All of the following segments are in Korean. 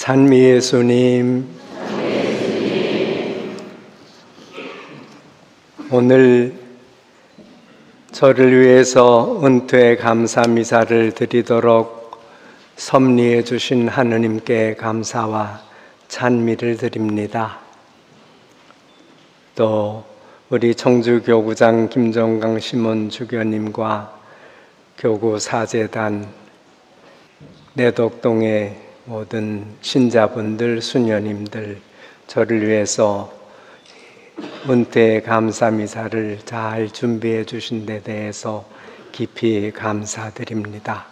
찬미 예수님, 오늘 저를 위해서 은퇴 감사 미사를 드리도록 섭리해 주신 하느님께 감사와 찬미를 드립니다. 또 우리 청주교구장 김정강 시몬 주교님과 교구 사제단, 내덕동의 모든 신자분들, 수녀님들, 저를 위해서 은퇴 감사 미사를 잘 준비해 주신 데 대해서 깊이 감사드립니다.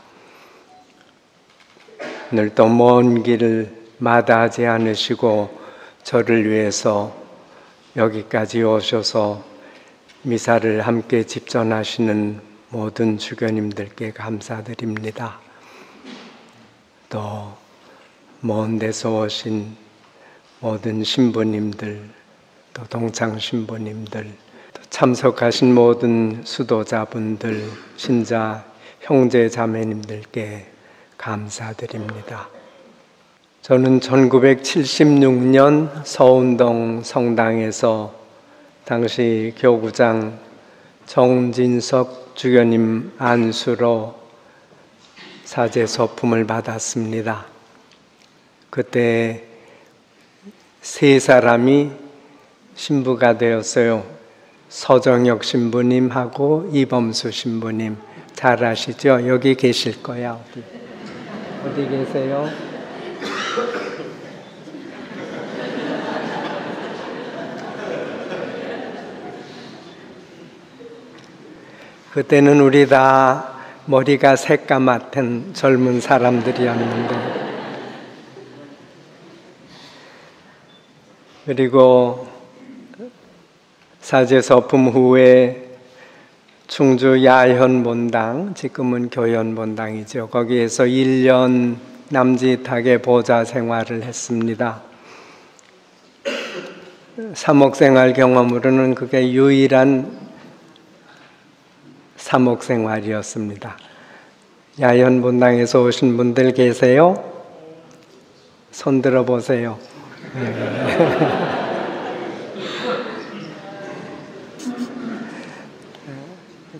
오늘도 먼 길을 마다하지 않으시고 저를 위해서 여기까지 오셔서 미사를 함께 집전하시는 모든 주교님들께 감사드립니다. 또 먼 데서 오신 모든 신부님들, 또 동창 신부님들, 또 참석하신 모든 수도자분들, 신자 형제 자매님들께 감사드립니다. 저는 1976년 서운동 성당에서 당시 교구장 정진석 주교님 안수로 사제 서품을 받았습니다. 그때 세 사람이 신부가 되었어요. 서정혁 신부님하고 이범수 신부님. 잘 아시죠? 여기 계실 거야. 어디 계세요? 그때는 우리 다 머리가 새까맣던 젊은 사람들이었는데, 그리고 사제 서품 후에 충주 야현본당, 지금은 교현본당이죠. 거기에서 1년 남짓하게 보좌 생활을 했습니다. 사목생활 경험으로는 그게 유일한 사목생활이었습니다. 야현본당에서 오신 분들 계세요? 손 들어보세요.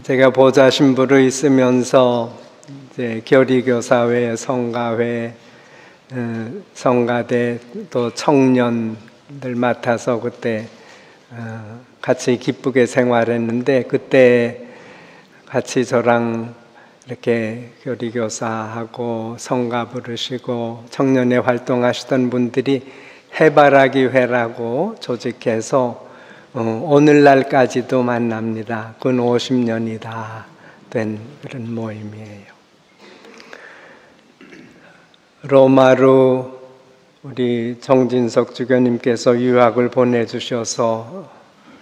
제가 보좌 신부로 있으면서 이제 교리교사회, 성가회, 성가대, 또 청년들 맡아서 그때 같이 기쁘게 생활했는데, 그때 같이 저랑 이렇게 교리교사하고 성가 부르시고 청년회 활동하시던 분들이 해바라기 회라고 조직해서 오늘날까지도 만납니다. 근 50년이 다 된 그런 모임이에요. 로마로 우리 정진석 주교님께서 유학을 보내주셔서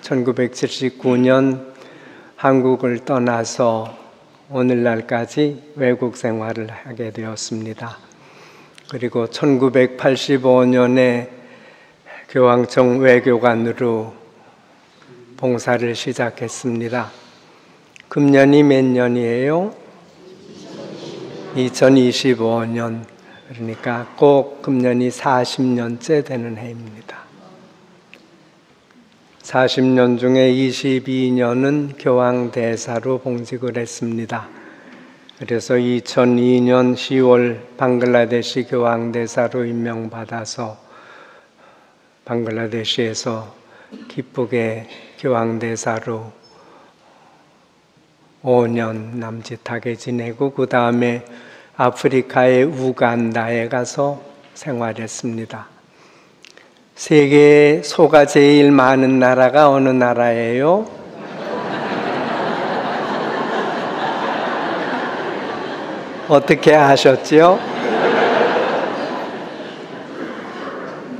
1979년 한국을 떠나서 오늘날까지 외국 생활을 하게 되었습니다. 그리고 1985년에 교황청 외교관으로 봉사를 시작했습니다. 금년이 몇 년이에요? 2025년. 그러니까 꼭 금년이 40년째 되는 해입니다. 40년 중에 22년은 교황대사로 봉직을 했습니다. 그래서 2002년 10월 방글라데시 교황대사로 임명받아서 방글라데시에서 기쁘게 교황대사로 5년 남짓하게 지내고, 그 다음에 아프리카의 우간다에 가서 생활했습니다. 세계에 소가 제일 많은 나라가 어느 나라예요? 어떻게 아셨죠?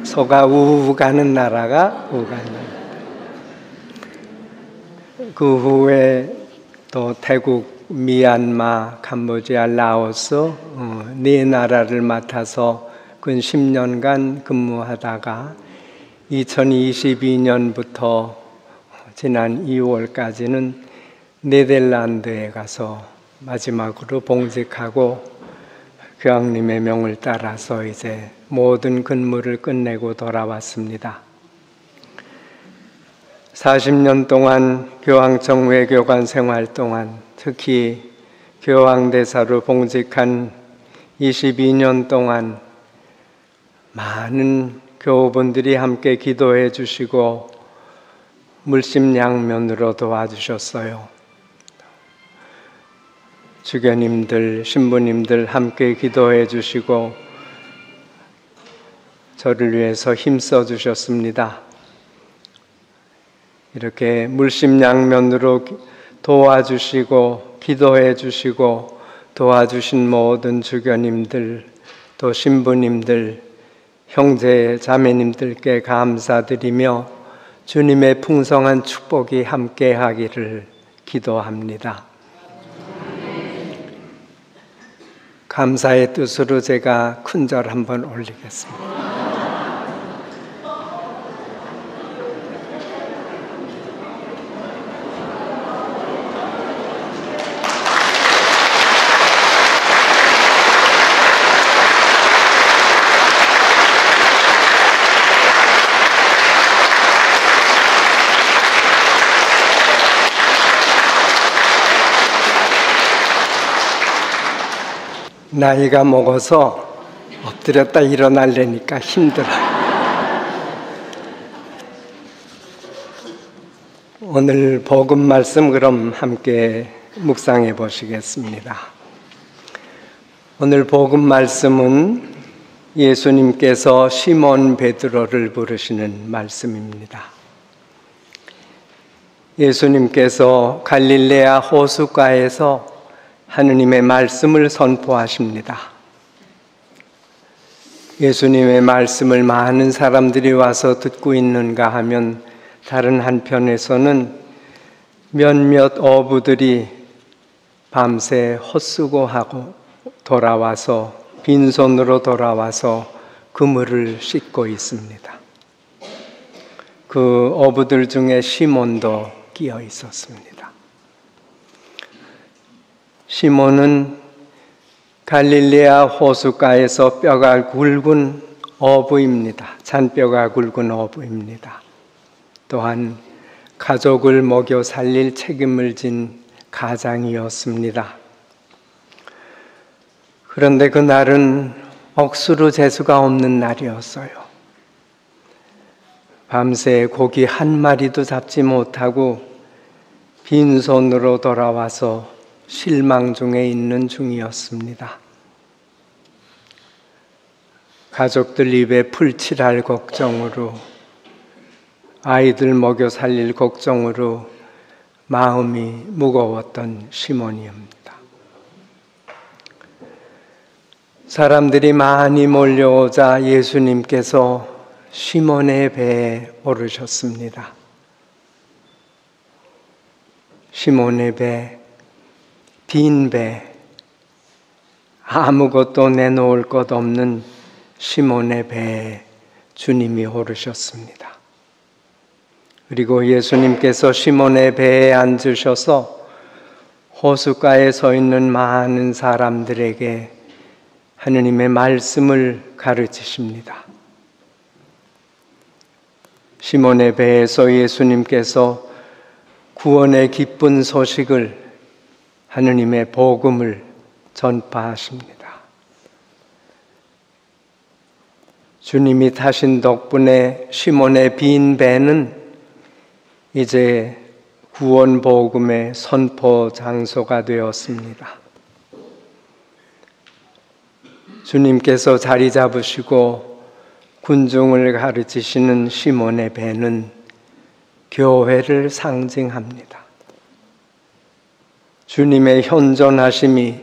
소가 우우 가는 나라가 우간다. 그 후에 또 태국, 미얀마, 캄보디아, 라오스 네 나라를 맡아서 근 10년간 근무하다가 2022년부터 지난 2월까지는 네덜란드에 가서 마지막으로 봉직하고 교황님의 명을 따라서 이제 모든 근무를 끝내고 돌아왔습니다. 40년 동안 교황청 외교관 생활 동안, 특히 교황대사로 봉직한 22년 동안 많은 교우분들이 함께 기도해 주시고 물심양면으로 도와주셨어요. 주교님들, 신부님들 함께 기도해 주시고 저를 위해서 힘써 주셨습니다. 이렇게 물심양면으로 도와주시고 기도해 주시고 도와주신 모든 주교님들, 또 신부님들, 형제 자매님들께 감사드리며 주님의 풍성한 축복이 함께하기를 기도합니다. 감사의 뜻으로 제가 큰절 한번 올리겠습니다. 나이가 먹어서 엎드렸다 일어나려니까 힘들어요. 오늘 복음 말씀 그럼 함께 묵상해 보시겠습니다. 오늘 복음 말씀은 예수님께서 시몬 베드로를 부르시는 말씀입니다. 예수님께서 갈릴레아 호숫가에서 하느님의 말씀을 선포하십니다. 예수님의 말씀을 많은 사람들이 와서 듣고 있는가 하면 다른 한편에서는 몇몇 어부들이 밤새 헛수고하고 돌아와서 빈손으로 돌아와서 그물을 씻고 있습니다. 그 어부들 중에 시몬도 끼어 있었습니다. 시몬은 갈릴레아 호숫가에서 뼈가 굵은 어부입니다. 잔뼈가 굵은 어부입니다. 또한 가족을 먹여 살릴 책임을 진 가장이었습니다. 그런데 그날은 억수로 재수가 없는 날이었어요. 밤새 고기 한 마리도 잡지 못하고 빈손으로 돌아와서 실망 중에 있는 중이었습니다. 가족들 입에 풀칠할 걱정으로, 아이들 먹여 살릴 걱정으로 마음이 무거웠던 시몬이옵니다. 사람들이 많이 몰려오자 예수님께서 시몬의 배에 오르셨습니다. 시몬의 배, 빈 배, 아무것도 내놓을 것 없는 시몬의 배에 주님이 오르셨습니다. 그리고 예수님께서 시몬의 배에 앉으셔서 호숫가에 서 있는 많은 사람들에게 하느님의 말씀을 가르치십니다. 시몬의 배에서 예수님께서 구원의 기쁜 소식을, 하느님의 복음을 전파하십니다. 주님이 타신 덕분에 시몬의 빈 배는 이제 구원 복음의 선포 장소가 되었습니다. 주님께서 자리 잡으시고 군중을 가르치시는 시몬의 배는 교회를 상징합니다. 주님의 현존하심이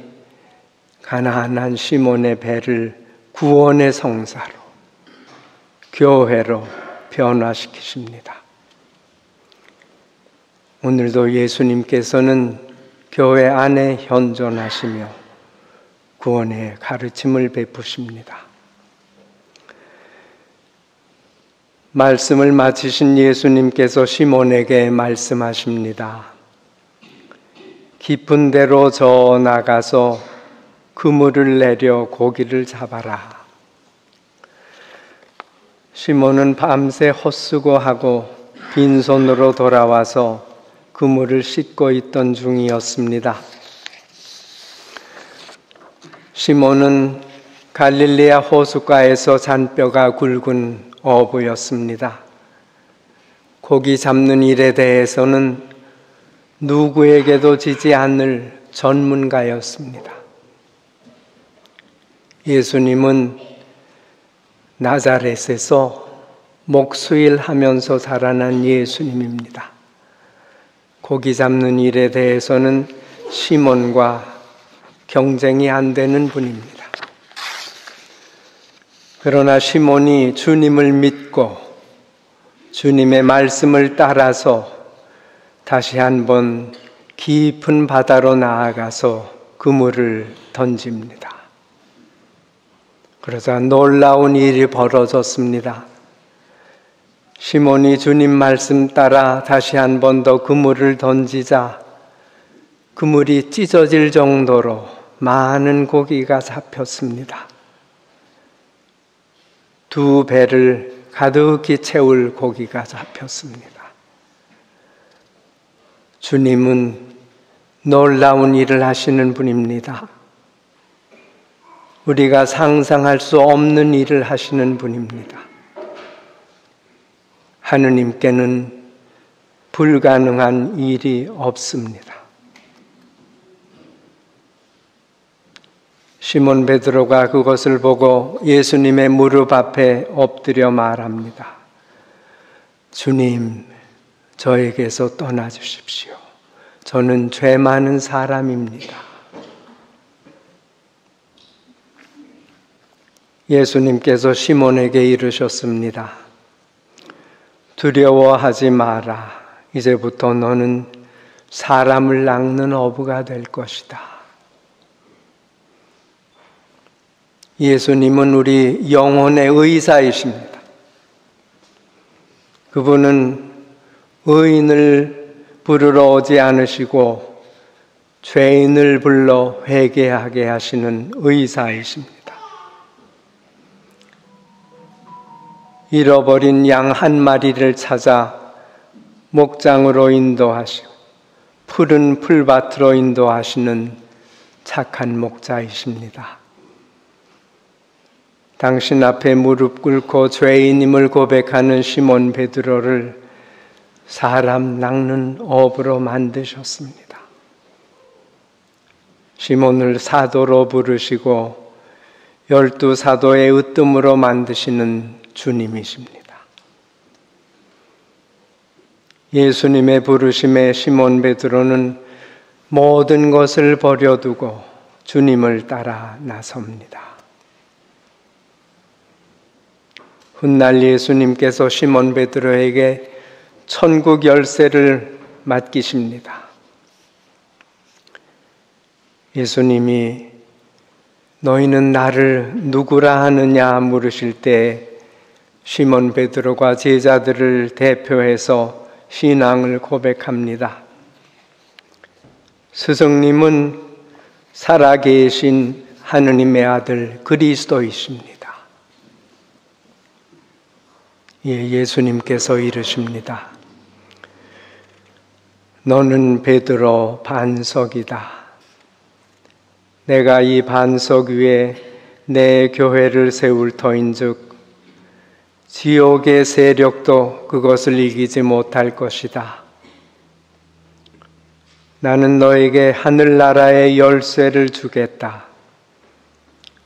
가난한 시몬의 배를 구원의 성사로, 교회로 변화시키십니다. 오늘도 예수님께서는 교회 안에 현존하시며 구원의 가르침을 베푸십니다. 말씀을 마치신 예수님께서 시몬에게 말씀하십니다. 깊은 데로 저 나가서 그물을 내려 고기를 잡아라. 시몬은 밤새 헛수고하고 빈손으로 돌아와서 그물을 씻고 있던 중이었습니다. 시몬은 갈릴리아 호숫가에서 잔뼈가 굵은 어부였습니다. 고기 잡는 일에 대해서는 누구에게도 지지 않을 전문가였습니다. 예수님은 나자렛에서 목수일 하면서 자라난 예수님입니다. 고기 잡는 일에 대해서는 시몬과 경쟁이 안 되는 분입니다. 그러나 시몬이 주님을 믿고 주님의 말씀을 따라서 다시 한번 깊은 바다로 나아가서 그물을 던집니다. 그러자 놀라운 일이 벌어졌습니다. 시몬이 주님 말씀 따라 다시 한번 더 그물을 던지자 그물이 찢어질 정도로 많은 고기가 잡혔습니다. 2배를 가득히 채울 고기가 잡혔습니다. 주님은 놀라운 일을 하시는 분입니다. 우리가 상상할 수 없는 일을 하시는 분입니다. 하느님께는 불가능한 일이 없습니다. 시몬 베드로가 그것을 보고 예수님의 무릎 앞에 엎드려 말합니다. 주님, 저에게서 떠나주십시오. 저는 죄 많은 사람입니다. 예수님께서 시몬에게 이르셨습니다. 두려워하지 마라. 이제부터 너는 사람을 낚는 어부가 될 것이다. 예수님은 우리 영혼의 의사이십니다. 그분은 의인을 부르러 오지 않으시고 죄인을 불러 회개하게 하시는 의사이십니다. 잃어버린 양 한 마리를 찾아 목장으로 인도하시고 푸른 풀밭으로 인도하시는 착한 목자이십니다. 당신 앞에 무릎 꿇고 죄인임을 고백하는 시몬 베드로를 사람 낚는 어부로 만드셨습니다. 시몬을 사도로 부르시고 12 사도의 으뜸으로 만드시는 주님이십니다. 예수님의 부르심에 시몬 베드로는 모든 것을 버려두고 주님을 따라 나섭니다. 훗날 예수님께서 시몬 베드로에게 천국 열쇠를 맡기십니다. 예수님이 너희는 나를 누구라 하느냐 물으실 때 시몬 베드로가 제자들을 대표해서 신앙을 고백합니다. 스승님은 살아계신 하느님의 아들 그리스도이십니다. 예수님께서 이르십니다. 너는 베드로 반석이다. 내가 이 반석 위에 내 교회를 세울 터인즉 지옥의 세력도 그것을 이기지 못할 것이다. 나는 너에게 하늘나라의 열쇠를 주겠다.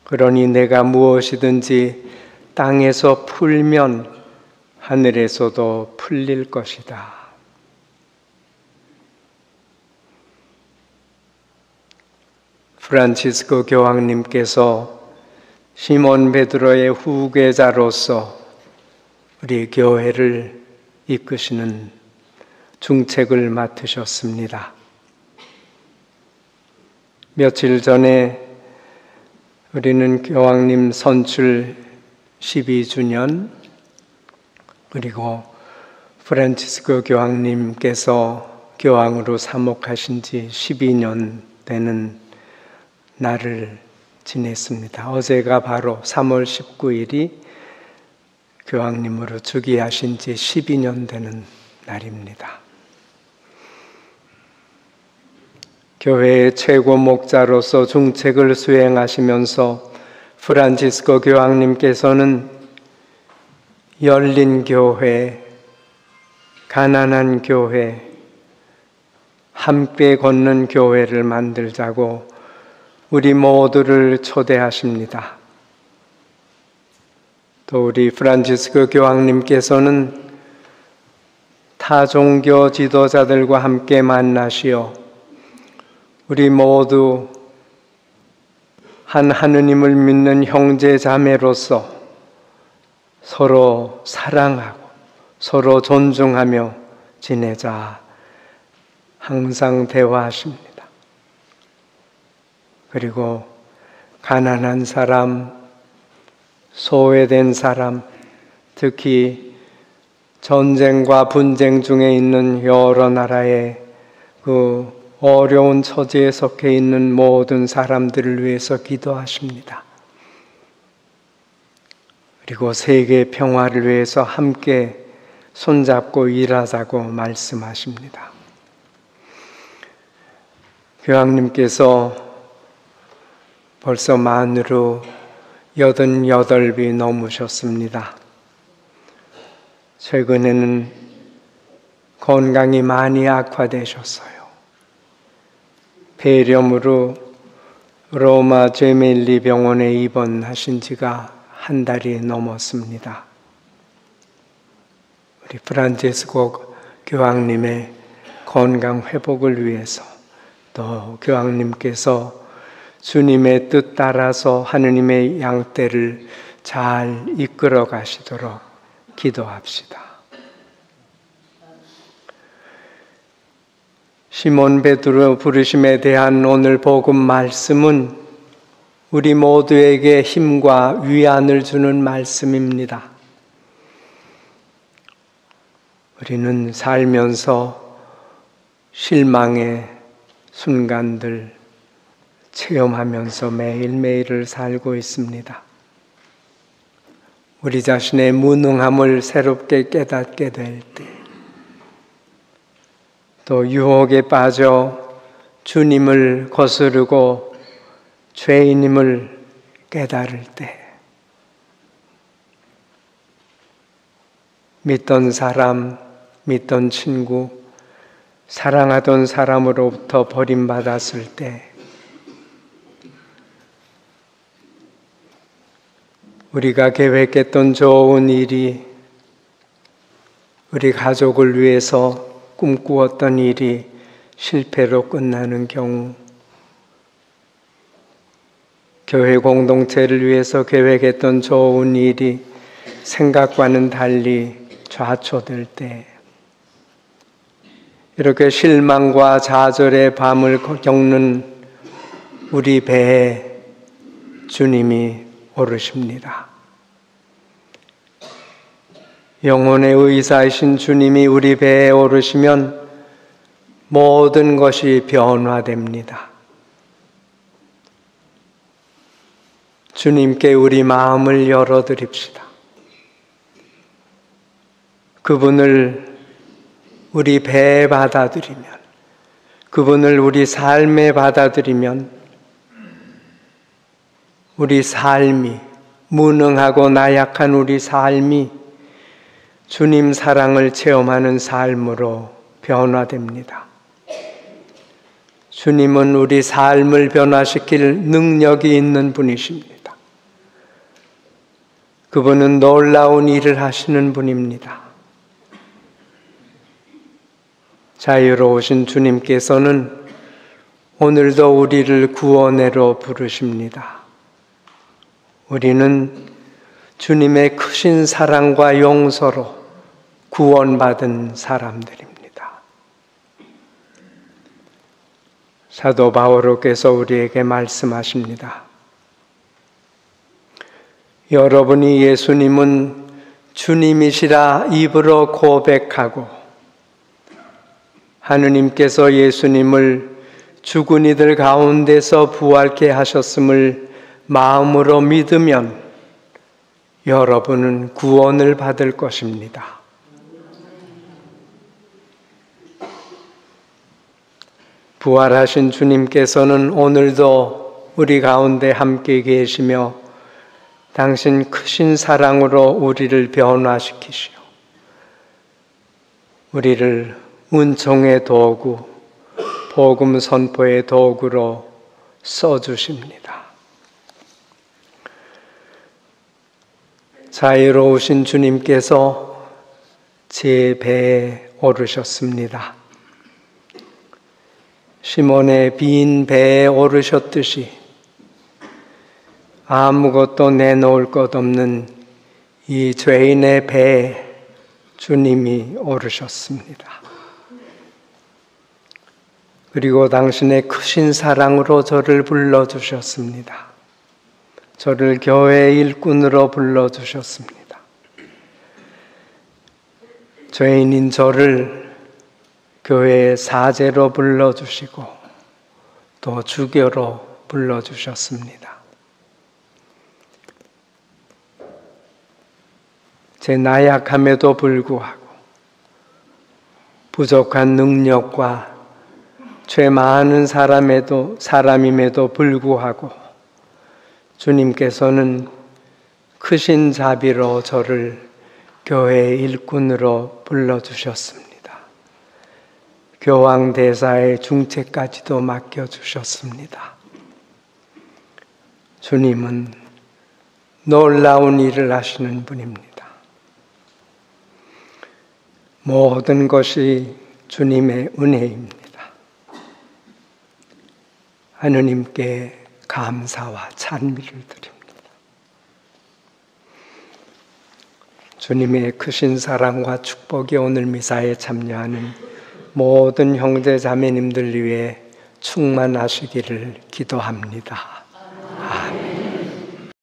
그러니 내가 무엇이든지 땅에서 풀면 하늘에서도 풀릴 것이다. 프란치스코 교황님께서 시몬 베드로의 후계자로서 우리 교회를 이끄시는 중책을 맡으셨습니다. 며칠 전에 우리는 교황님 선출 12주년 그리고 프란치스코 교황님께서 교황으로 사목하신 지 12년 되는 날을 지냈습니다. 어제가 바로 3월 19일이 교황님으로 즉위하신 지 12년 되는 날입니다. 교회의 최고 목자로서 중책을 수행하시면서 프란치스코 교황님께서는 열린 교회, 가난한 교회, 함께 걷는 교회를 만들자고 우리 모두를 초대하십니다. 또 우리 프란치스코 교황님께서는 타 종교 지도자들과 함께 만나시어 우리 모두 한 하느님을 믿는 형제 자매로서 서로 사랑하고 서로 존중하며 지내자 항상 대화하십니다. 그리고 가난한 사람, 소외된 사람, 특히 전쟁과 분쟁 중에 있는 여러 나라의 그 어려운 처지에 속해 있는 모든 사람들을 위해서 기도하십니다. 그리고 세계 평화를 위해서 함께 손잡고 일하자고 말씀하십니다. 교황님께서 벌써 만으로 88이 넘으셨습니다. 최근에는 건강이 많이 악화되셨어요. 폐렴으로 로마 제멜리 병원에 입원하신 지가 한 달이 넘었습니다. 우리 프란치스코 교황님의 건강 회복을 위해서 또 교황님께서 주님의 뜻 따라서 하느님의 양떼를 잘 이끌어 가시도록 기도합시다. 시몬 베드로 부르심에 대한 오늘 복음 말씀은 우리 모두에게 힘과 위안을 주는 말씀입니다. 우리는 살면서 실망의 순간들 체험하면서 매일매일을 살고 있습니다. 우리 자신의 무능함을 새롭게 깨닫게 될 때, 또 유혹에 빠져 주님을 거스르고 죄인임을 깨달을 때, 믿던 사람, 믿던 친구, 사랑하던 사람으로부터 버림받았을 때, 우리가 계획했던 좋은 일이, 우리 가족을 위해서 꿈꾸었던 일이 실패로 끝나는 경우, 교회 공동체를 위해서 계획했던 좋은 일이 생각과는 달리 좌초될 때, 이렇게 실망과 좌절의 밤을 겪는 우리 배에 주님이 오르십니다. 영혼의 의사이신 주님이 우리 배에 오르시면 모든 것이 변화됩니다. 주님께 우리 마음을 열어드립시다. 그분을 우리 배에 받아들이면, 그분을 우리 삶에 받아들이면 우리 삶이, 무능하고 나약한 우리 삶이 주님 사랑을 체험하는 삶으로 변화됩니다. 주님은 우리 삶을 변화시킬 능력이 있는 분이십니다. 그분은 놀라운 일을 하시는 분입니다. 자유로우신 주님께서는 오늘도 우리를 구원해로 부르십니다. 우리는 주님의 크신 사랑과 용서로 구원받은 사람들입니다. 사도 바오로께서 우리에게 말씀하십니다. 여러분이 예수님은 주님이시라 입으로 고백하고 하느님께서 예수님을 죽은 이들 가운데서 부활케 하셨음을 마음으로 믿으면 여러분은 구원을 받을 것입니다. 부활하신 주님께서는 오늘도 우리 가운데 함께 계시며 당신 크신 사랑으로 우리를 변화시키시오. 우리를 은총의 도구, 복음 선포의 도구로 써주십니다. 자유로우신 주님께서 제 배에 오르셨습니다. 시몬의 빈 배에 오르셨듯이 아무것도 내놓을 것 없는 이 죄인의 배에 주님이 오르셨습니다. 그리고 당신의 크신 사랑으로 저를 불러주셨습니다. 저를 교회의 일꾼으로 불러주셨습니다. 죄인인 저를 교회의 사제로 불러주시고 또 주교로 불러주셨습니다. 제 나약함에도 불구하고 부족한 능력과 죄 많은 사람임에도 불구하고 주님께서는 크신 자비로 저를 교회의 일꾼으로 불러주셨습니다. 교황 대사의 중책까지도 맡겨주셨습니다. 주님은 놀라운 일을 하시는 분입니다. 모든 것이 주님의 은혜입니다. 하느님께 감사와 찬미를 드립니다. 주님의 크신 사랑과 축복이 오늘 미사에 참여하는 모든 형제 자매님들 위해 충만하시기를 기도합니다.